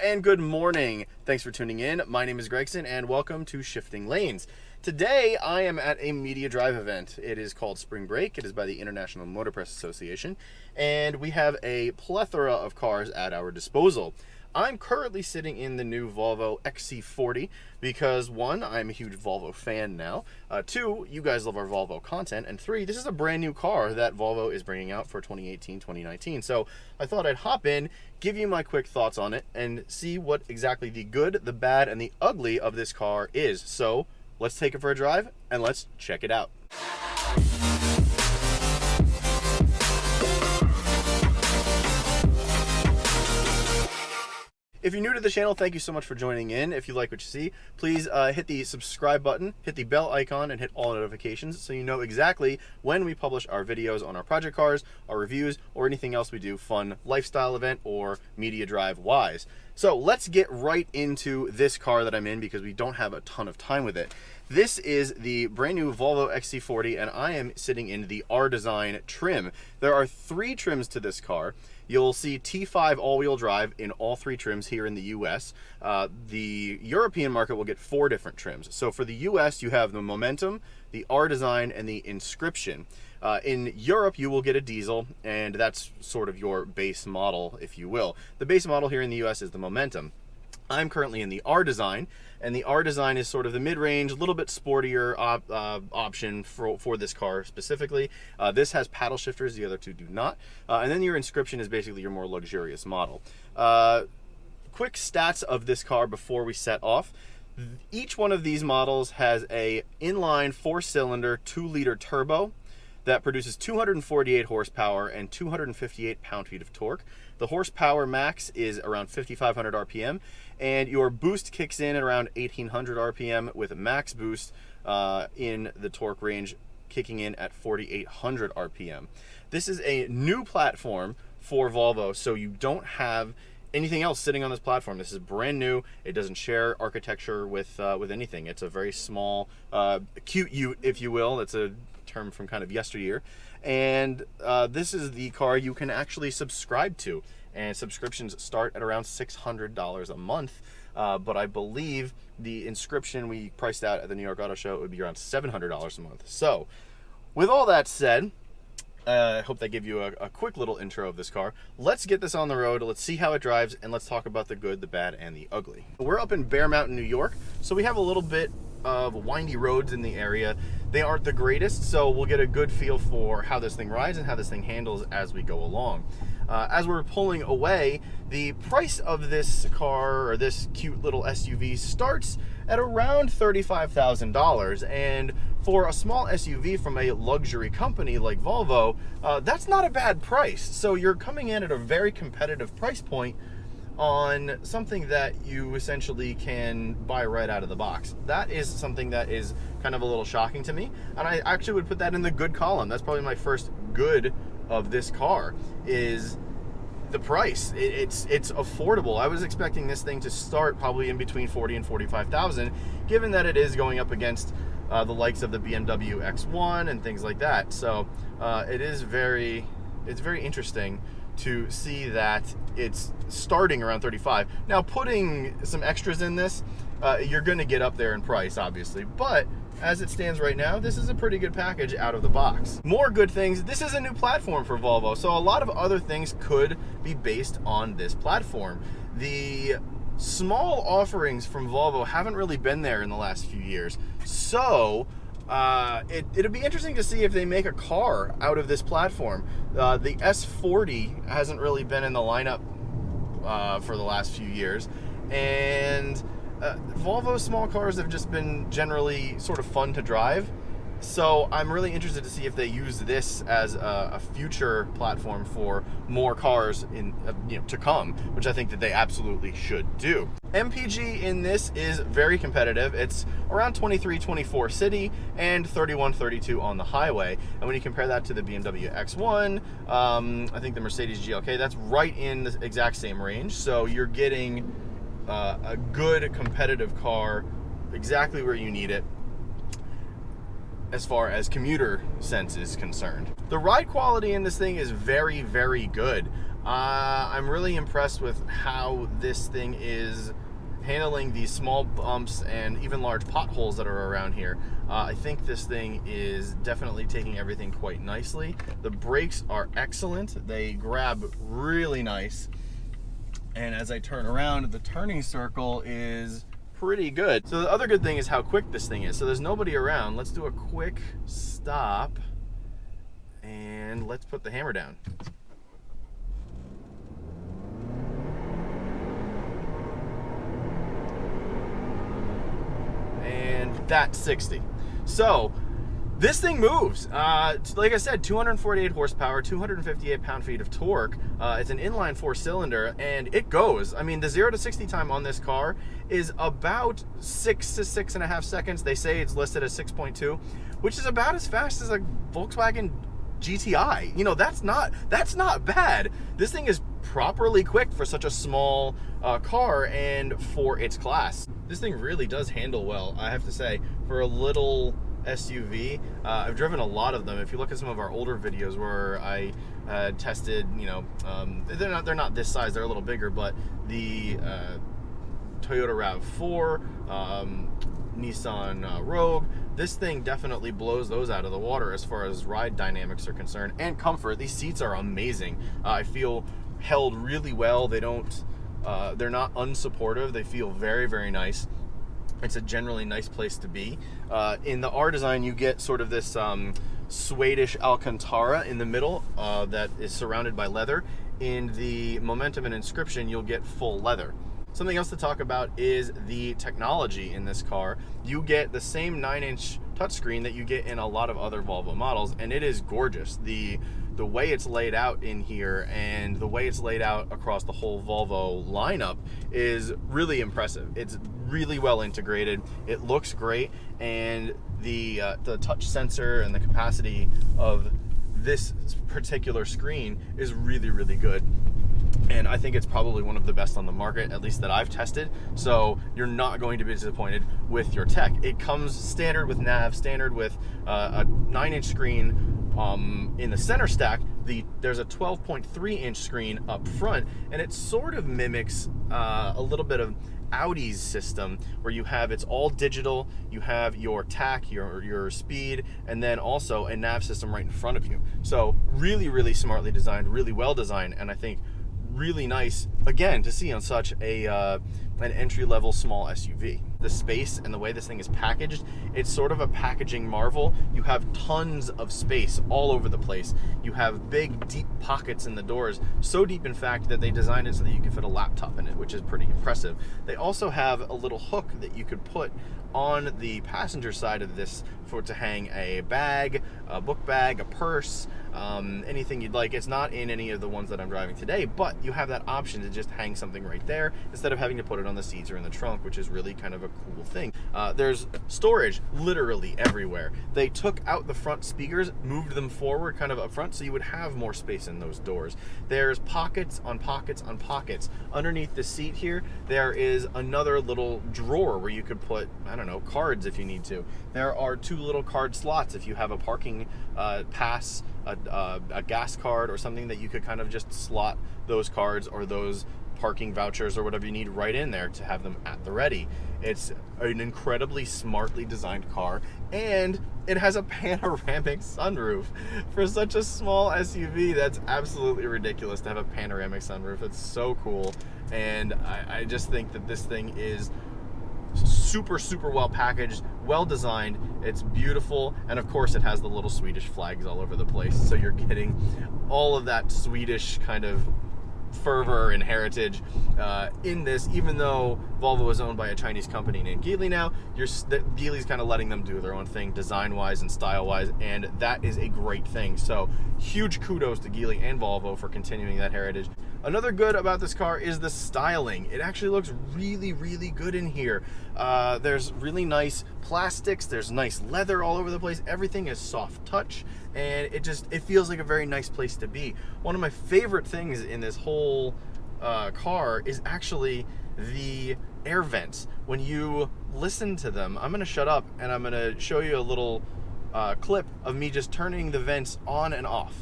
and good morning. Thanks for tuning in. My name is Gregson and welcome to Shifting Lanes. Today I am at a media drive event. It is called Spring Break. It is by the International Motor Press Association, and we have a plethora of cars at our disposal. I'm currently sitting in the new Volvo XC40 because one, I'm a huge Volvo fan now. Two, you guys love our Volvo content. And three, this is a brand new car that Volvo is bringing out for 2018-2019. So I thought I'd hop in, give you my quick thoughts on it, and see what exactly the good, the bad, and the ugly of this car is. So let's take it for a drive and let's check it out. If you're new to the channel, thank you so much for joining in. If you like what you see, please hit the subscribe button, hit the bell icon, and hit all notifications so you know exactly when we publish our videos on our project cars, our reviews, or anything else we do, fun lifestyle event or media drive wise. So let's get right into this car that I'm in because we don't have a ton of time with it. This is the brand new Volvo XC40 and I am sitting in the R-design trim. There are three trims to this car. You'll see T5 all-wheel drive in all three trims here in the US. The European market will get four different trims. So for the US, you have the Momentum, the R-design, and the Inscription. In Europe, you will get a diesel, and that's sort of your base model, if you will. The base model here in the US is the Momentum. I'm currently in the R-design, and the R-design is sort of the mid-range, a little bit sportier option for this car specifically. This has paddle shifters, the other two do not. And then your Inscription is basically your more luxurious model. Quick stats of this car before we set off. Each one of these models has a inline 4-cylinder 2-liter turbo that produces 248 horsepower and 258 pound-feet of torque. The horsepower max is around 5,500 RPM, and your boost kicks in at around 1,800 RPM with max boost in the torque range kicking in at 4,800 RPM. This is a new platform for Volvo, so you don't have anything else sitting on this platform. This is brand new. It doesn't share architecture with anything. It's a very small, cute ute, if you will. It's a term from kind of yesteryear. And this is the car you can actually subscribe to. And subscriptions start at around $600 a month. But I believe the Inscription we priced out at the New York Auto Show, it would be around $700 a month. So with all that said, I hope that gave you a quick little intro of this car. Let's get this on the road, let's see how it drives, and let's talk about the good, the bad, and the ugly. We're up in Bear Mountain, New York, so we have a little bit of windy roads in the area. They aren't the greatest, so we'll get a good feel for how this thing rides and how this thing handles as we go along. As we're pulling away, the price of this car, or this cute little SUV, starts at around $35,000, and for a small SUV from a luxury company like Volvo, that's not a bad price. So you're coming in at a very competitive price point on something that you essentially can buy right out of the box. That is something that is kind of a little shocking to me, and I actually would put that in the good column. That's probably my first good of this car, is the price. It's affordable. I was expecting this thing to start probably in between 40 and 45,000, given that it is going up against the likes of the BMW X1 and things like that. So it's very interesting to see that it's starting around 35. Now, putting some extras in this, you're going to get up there in price, obviously, but as it stands right now, this is a pretty good package out of the box. More good things, this is a new platform for Volvo, so a lot of other things could be based on this platform. The small offerings from Volvo haven't really been there in the last few years, so it'll be interesting to see if they make a car out of this platform. The S40 hasn't really been in the lineup for the last few years, and Volvo small cars have just been generally sort of fun to drive. So I'm really interested to see if they use this as a future platform for more cars in to come, which I think that they absolutely should do. MPG in this is very competitive. It's around 23-24 city and 31-32 on the highway. And when you compare that to the BMW X1, I think the Mercedes GLK, that's right in the exact same range. So you're getting a good competitive car exactly where you need it as far as commuter sense is concerned. The ride quality in this thing is very, very good. I'm really impressed with how this thing is handling these small bumps and even large potholes that are around here. I think this thing is definitely taking everything quite nicely. The brakes are excellent. They grab really nice. And as I turn around, the turning circle is pretty good. So the other good thing is how quick this thing is. So there's nobody around. Let's do a quick stop and let's put the hammer down. And that's 60. So this thing moves. Like I said, 248 horsepower, 258 pound-feet of torque. It's an inline 4-cylinder, and it goes. I mean, the 0 to 60 time on this car is about 6 to 6.5 seconds. They say it's listed as 6.2, which is about as fast as a Volkswagen GTI. You know, that's not bad. This thing is properly quick for such a small car and for its class. This thing really does handle well, I have to say, for a little SUV. I've driven a lot of them. If you look at some of our older videos where I tested, you know, they're not this size, they're a little bigger, but the Toyota RAV4, Nissan Rogue, this thing definitely blows those out of the water as far as ride dynamics are concerned, and comfort. These seats are amazing. I feel held really well. They don't they're not unsupportive. They feel very, very nice. It's a generally nice place to be. In the R-design, you get sort of this Swedish Alcantara in the middle that is surrounded by leather. In the Momentum and Inscription, you'll get full leather. Something else to talk about is the technology in this car. You get the same 9-inch touchscreen that you get in a lot of other Volvo models, and it is gorgeous. The way it's laid out in here and the way it's laid out across the whole Volvo lineup is really impressive. It's really well integrated. It looks great, and the touch sensor and the capacity of this particular screen is really, really good. And I think it's probably one of the best on the market, at least that I've tested. So you're not going to be disappointed with your tech. It comes standard with nav, standard with a 9-inch screen in the center stack. There's a 12.3-inch screen up front, and it sort of mimics a little bit of Audi's system, where you have, it's all digital, you have your tach, your speed, and then also a nav system right in front of you. So really, really smartly designed, really well designed, and I think really nice, again, to see on such an entry-level small SUV. The space and the way this thing is packaged, it's sort of a packaging marvel. You have tons of space all over the place. You have big, deep pockets in the doors, so deep, in fact, that they designed it so that you can fit a laptop in it, which is pretty impressive. They also have a little hook that you could put on the passenger side of this to hang a bag, a book bag, a purse, anything you'd like. It's not in any of the ones that I'm driving today, but you have that option to just hang something right there instead of having to put it on the seats or in the trunk, which is really kind of a cool thing. There's storage literally everywhere. They took out the front speakers, moved them forward kind of up front, so you would have more space in those doors. There's pockets on pockets on pockets. Underneath the seat here, there is another little drawer where you could put, I don't know, cards if you need to. There are 2 little card slots if you have a parking pass, a gas card, or something that you could kind of just slot those cards or those parking vouchers or whatever you need right in there to have them at the ready. It's an incredibly smartly designed car, and it has a panoramic sunroof. For such a small SUV, that's absolutely ridiculous to have a panoramic sunroof. It's so cool, and I just think that this thing is super, super well packaged, well designed. It's beautiful, and of course it has the little Swedish flags all over the place, so you're getting all of that Swedish kind of fervor and heritage in this. Even though Volvo is owned by a Chinese company named Geely now, Geely's kind of letting them do their own thing design-wise and style-wise, and that is a great thing. So huge kudos to Geely and Volvo for continuing that heritage. Another good about this car is the styling. It actually looks really, really good in here. There's really nice plastics, there's nice leather all over the place, everything is soft touch, and it feels like a very nice place to be. One of my favorite things in this whole car is actually the air vents. When you listen to them, I'm gonna shut up and I'm gonna show you a little clip of me just turning the vents on and off.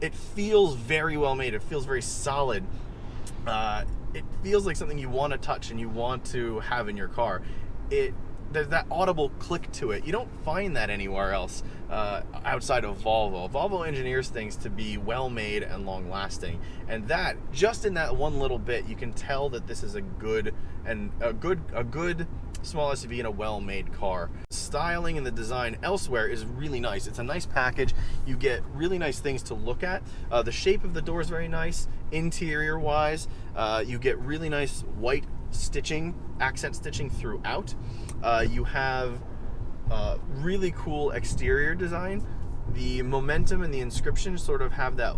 it feels very well made. It feels very solid. It feels like something you want to touch and you want to have in your car. There's that audible click to it. You don't find that anywhere else outside of Volvo. Volvo engineers things to be well made and long lasting, and that just in that one little bit, you can tell that this is a good small SUV and a well-made car. Styling and the design elsewhere is really nice. It's a nice package. You get really nice things to look at. The shape of the door is very nice. Interior wise, you get really nice white stitching, accent stitching throughout. You have really cool exterior design. The Momentum and the Inscription sort of have that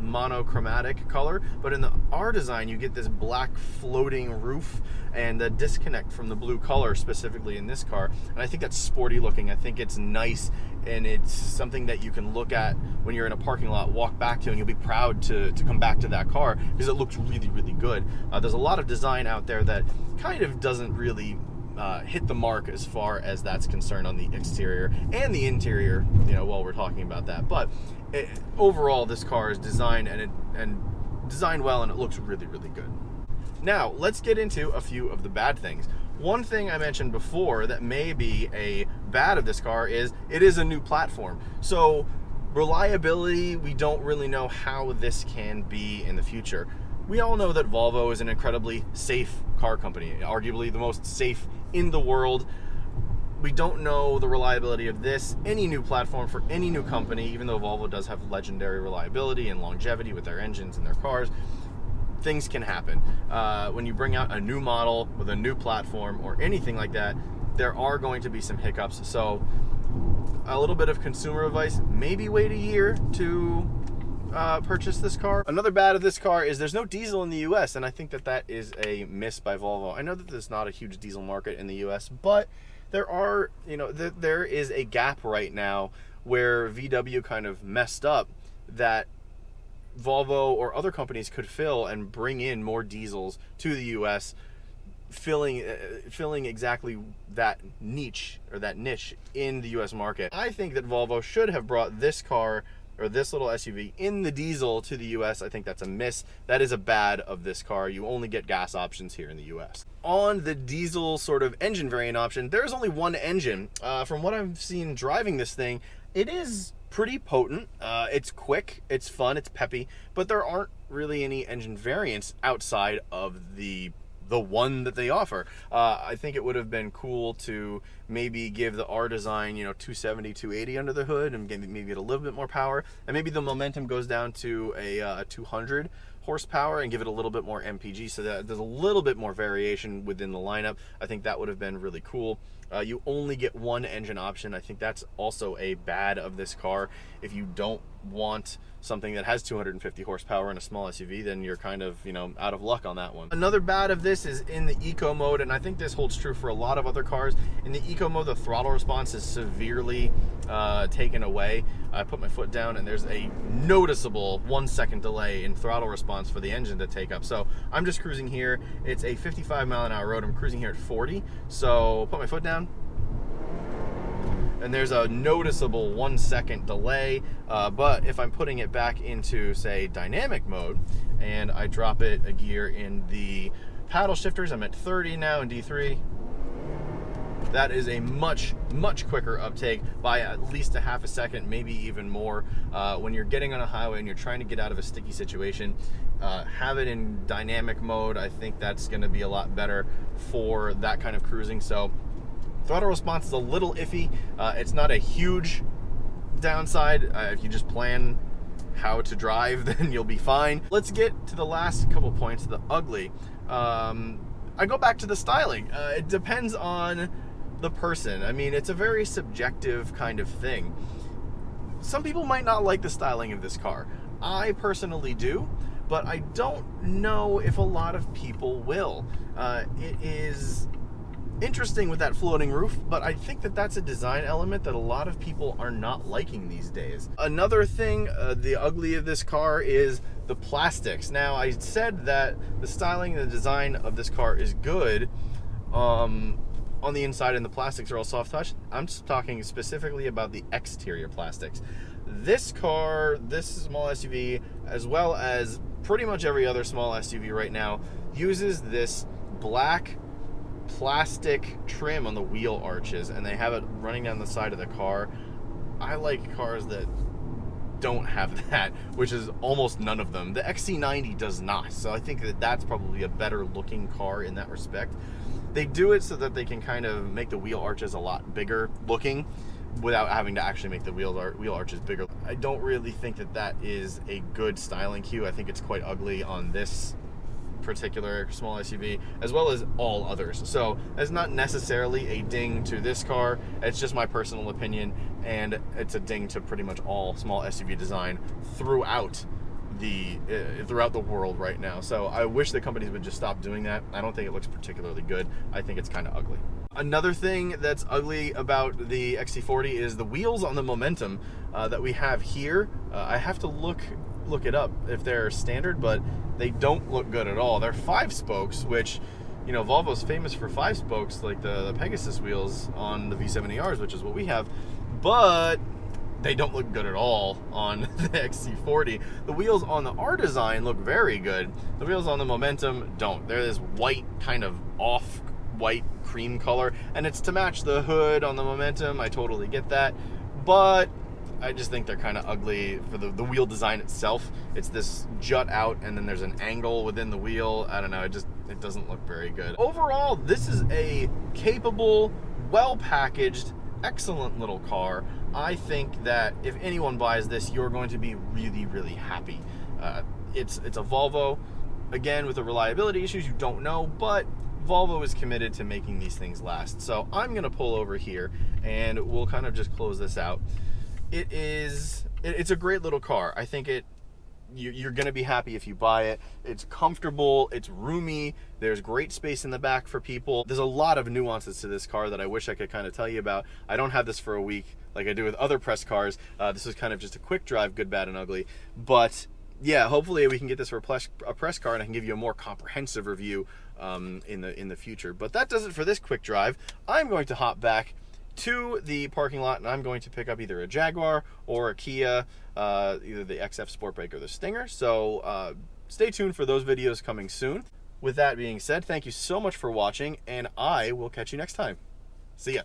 monochromatic color, but in the R-design you get this black floating roof and a disconnect from the blue color specifically in this car, and I think that's sporty looking. I think it's nice, and it's something that you can look at when you're in a parking lot, walk back to, and you'll be proud to come back to that car because it looks really, really good. There's a lot of design out there that kind of doesn't really hit the mark as far as that's concerned on the exterior and the interior, while we're talking about that. But overall, this car is designed and designed well, and it looks really, really good. Now, let's get into a few of the bad things. One thing I mentioned before that may be a bad of this car is it is a new platform. So reliability, we don't really know how this can be in the future. We all know that Volvo is an incredibly safe car company, arguably the most safe in the world. We don't know the reliability of any new platform for any new company, even though Volvo does have legendary reliability and longevity with their engines and their cars. Things can happen. When you bring out a new model with a new platform or anything like that, there are going to be some hiccups. So a little bit of consumer advice, maybe wait a year to purchase this car. Another bad of this car is there's no diesel in the US, and I think that is a miss by Volvo. I know that there's not a huge diesel market in the US, but there are, there is a gap right now where VW kind of messed up that Volvo or other companies could fill and bring in more diesels to the US, filling exactly that niche in the US market. I think that Volvo should have brought this car or this little SUV in the diesel to the US. I think that's a miss. That is a bad of this car. You only get gas options here in the US. On the diesel sort of engine variant option, there's only one engine. From what I've seen driving this thing, it is pretty potent. It's quick, it's fun, it's peppy, but there aren't really any engine variants outside of the one that they offer. I think it would have been cool to maybe give the R-design, 270, 280 under the hood and maybe get a little bit more power. And maybe the Momentum goes down to a 200 horsepower and give it a little bit more MPG so that there's a little bit more variation within the lineup. I think that would have been really cool. You only get one engine option. I think that's also a bad of this car. If you don't want something that has 250 horsepower in a small SUV, then you're kind of, out of luck on that one. Another bad of this is in the eco mode, and I think this holds true for a lot of other cars. In the eco mode, the throttle response is severely taken away. I put my foot down and there's a noticeable 1 second delay in throttle response for the engine to take up. So I'm just cruising here. It's a 55 mile an hour road. I'm cruising here at 40. So put my foot down, and there's a noticeable 1 second delay. But if I'm putting it back into, say, dynamic mode, and I drop it a gear in the paddle shifters, I'm at 30 now in D3. That is a much, much quicker uptake by at least a half a second, maybe even more. When you're getting on a highway and you're trying to get out of a sticky situation, have it in dynamic mode. I think that's going to be a lot better for that kind of cruising. So throttle response is a little iffy. It's not a huge downside. If you just plan how to drive, then you'll be fine. Let's get to the last couple points, the ugly. I go back to the styling. It depends on the person. I mean, it's a very subjective kind of thing. Some people might not like the styling of this car. I personally do, but I don't know if a lot of people will. It is interesting with that floating roof, but I think that that's a design element that a lot of people are not liking these days. Another thing, the ugly of this car is the plastics. Now, I said that the styling and the design of this car is good on the inside, and the plastics are all soft touch. I'm just talking specifically about the exterior plastics. this car, this small SUV, as well as pretty much every other small SUV right now, uses this black plastic trim on the wheel arches, and they have it running down the side of the car. I like cars that don't have that, which is almost none of them. The XC90 does not, so I think that that's probably a better looking car in that respect. They do it so that they can kind of make the wheel arches a lot bigger looking without having to actually make the wheel arches bigger. I don't really think that that is a good styling cue. I think it's quite ugly on this particular small SUV, as well as all others. So it's not necessarily a ding to this car, it's just my personal opinion, and it's a ding to pretty much all small SUV design throughout the world right now. So I wish the companies would just stop doing that. I don't think it looks particularly good. I think it's kind of ugly. Another thing that's ugly about the XC40 is the wheels on the Momentum that we have here. I have to look it up if they're standard, but they don't look good at all. They're 5 spokes, which, you know, Volvo's famous for 5 spokes, like the Pegasus wheels on the V70Rs, which is what we have, but they don't look good at all on the XC40. The wheels on the R-design look very good. The wheels on the Momentum don't. They're this white, kind of off white cream color, and it's to match the hood on the Momentum. I totally get that, but I just think they're kind of ugly for the wheel design itself. It's this jut out, and then there's an angle within the wheel. I don't know, it doesn't look very good. Overall, this is a capable, well-packaged, excellent little car. I think that if anyone buys this, you're going to be really, really happy. It's a Volvo. Again, with the reliability issues, you don't know, but Volvo is committed to making these things last. So I'm gonna pull over here, and we'll kind of just close this out. It's a great little car. I think you're gonna be happy if you buy it. It's comfortable, it's roomy, there's great space in the back for people. There's a lot of nuances to this car that I wish I could kind of tell you about. I don't have this for a week like I do with other press cars. This is kind of just a quick drive, good, bad, and ugly. But yeah, hopefully we can get this for a press car, and I can give you a more comprehensive review in the future. But that does it for this quick drive. I'm going to hop back to the parking lot, and I'm going to pick up either a Jaguar or a Kia, either the XF Sportback or the Stinger. So stay tuned for those videos coming soon. With that being said, thank you so much for watching, and I will catch you next time. See ya.